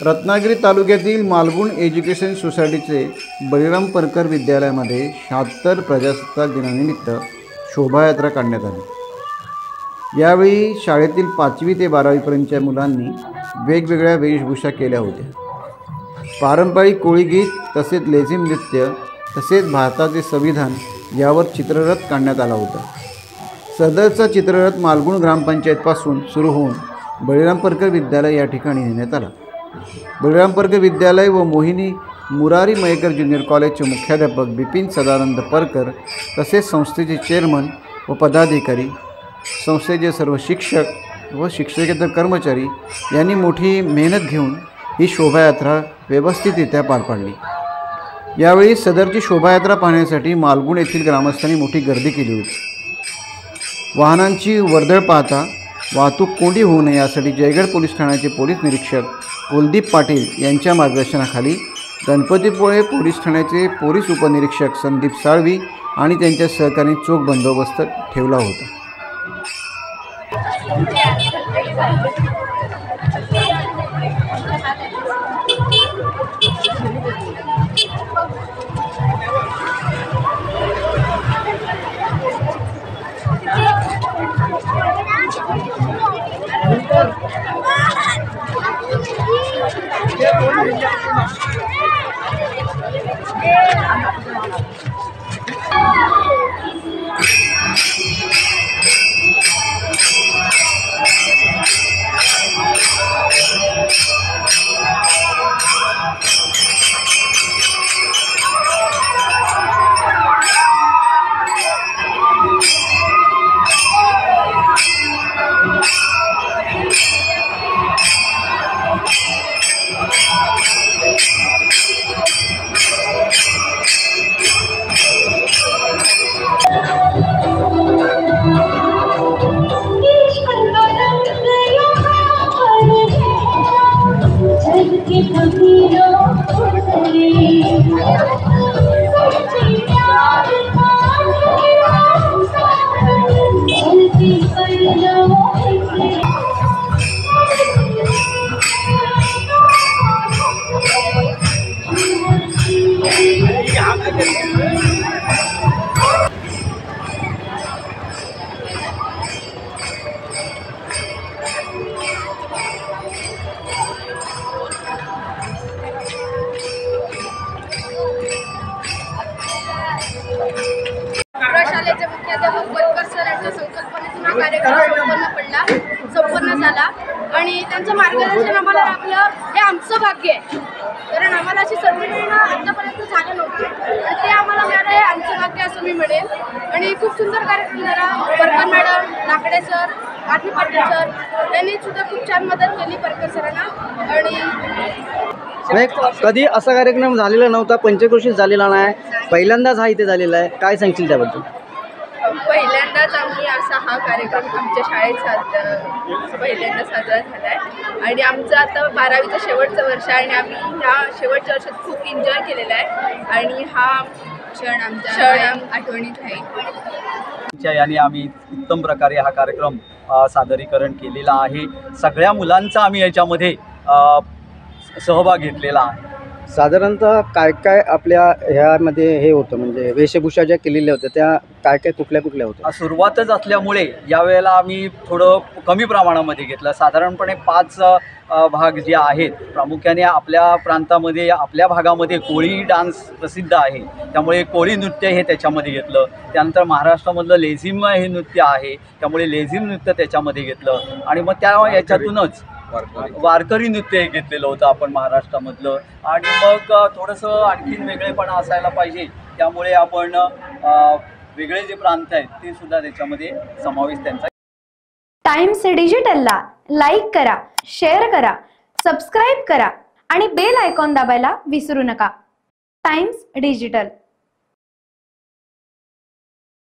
रत्नागिरी तालुक्यातील मालगुण एज्युकेशन सोसायटीचे बळीराम परकर विद्यालयामध्ये 76 प्रजासत्ताक दिनानिमित्त शोभायात्रा काढण्यात आली। यावेळी शाळेतील 5वी ते 12वी पर्यंतच्या मुलांनी वेगवेगळ्या वेशभूषा केल्या होत्या। पारंपरिक कोळी गीत तसेच लेझिम नृत्य तसेच भारताचे संविधान यावर चित्ररथ काढण्यात आला होता। सदरचा चित्ररथ मालगुण ग्रामपंचायतपासून सुरू होऊन बळीराम परकर विद्यालय या ठिकाणी नेण्यात आला। बळीराम परकर विद्यालय व मोहिनी मुरारी मयेकर ज्युनियर कॉलेजचे मुख्याध्यापक बिपिन सदानंद परकर तसेच संस्थेचे चेअरमन व पदाधिकारी, संस्थेचे सर्व शिक्षक व शिक्षकेतर कर्मचारी यांनी मोठी मेहनत घेऊन ही शोभायात्रा व्यवस्थितरित्या पार पाडली। यावेळी सदरची शोभायात्रा पाहण्यासाठी मालगुण येथील ग्रामस्थांनी मोठी गर्दी केली होती। वाहनांची वर्दळ पाहता वाहतूक कोंडी होऊ नये यासाठी जयगड पोलीस ठाण्याचे पोलीस निरीक्षक कुलदीप पाटील यांच्या मार्गदर्शनाखाली गणपतीपुळे पोलीस ठाण्याचे पोलीस उपनिरीक्षक संदीप साळवी आणि त्यांच्या सहकार्याने चोख बंदोबस्त ठेवला होता। शाळेचे मुख्याध्यापक परकर सर यांच्या संकल्पनेतून हा कार्यक्रम संपन्न झाला आणि त्यांचं मार्गदर्शन आम्हाला लाभलं हे आमचं भाग्य आहे, कारण आम्हाला अशी संधी मिळणं आतापर्यंत झालं नव्हतं आणि ते आम्हाला मिळालं हे आमचं भाग्य असं मी म्हणेन। आणि खूप सुंदर कार्यक्रम झाला। परकर मॅडम, लाकडे सर, आठवी पाटील सर यांनी सुद्धा खूप छान मदत केली परकर सरांना। आणि कधी असा कार्यक्रम झालेला नव्हता, पंचक्रोशीत झालेला नाही, पहिल्यांदाच हा इथे झालेला आहे, काय सांगशील त्याबद्दल? पहिल्यांदाच आम्ही असा हा कार्यक्रम आमच्या शाळेत पहिल्यांदा साजरा झाला आहे आणि आमचं आता 12वीचं शेवटचं वर्ष आहे आणि आम्ही ह्या शेवटच्या वर्षात खूप एन्जॉय केलेला आहे आणि हा क्षण आमच्या आठवणीत राहील। याने आम्ही उत्तम प्रकारे हा कार्यक्रम सादरीकरण केलेला आहे। सगळ्या मुलांचा आम्ही याच्यामध्ये सहभाग घेतलेला आहे। साधारणतः काय काय आपल्या ह्यामध्ये हे होतं, म्हणजे वेशभूषा ज्या केलेल्या होत्या त्या काय काय कुठल्या होत्या? सुरुवातच असल्यामुळे यावेळेला आम्ही थोडं कमी प्रमाणामध्ये घेतलं। साधारणपणे 5 भाग जे आहेत, प्रामुख्याने आपल्या प्रांतामध्ये आपल्या भागामध्ये कोळी डान्स प्रसिद्ध आहे, त्यामुळे कोळी नृत्य हे त्याच्यामध्ये घेतलं। त्यानंतर महाराष्ट्रामधलं लेझिम हे नृत्य आहे, त्यामुळे लेझिम नृत्य त्याच्यामध्ये घेतलं आणि मग त्या याच्यातूनच वारकरी नृत्य घेतलेलं होतं आपण महाराष्ट्रामधलं। आणि मग थोडंसं आणखीन वेगळेपणा असायला पाहिजे, त्यामुळे आपण वेगळे जे प्रांत आहेत ते सुद्धा त्याच्यामध्ये समावेश त्यांचा। टाइम्स डिजिटलला लाईक करा, शेअर करा, सबस्क्राईब करा आणि बेल आयकॉन दाबायला विसरू नका। Times digital.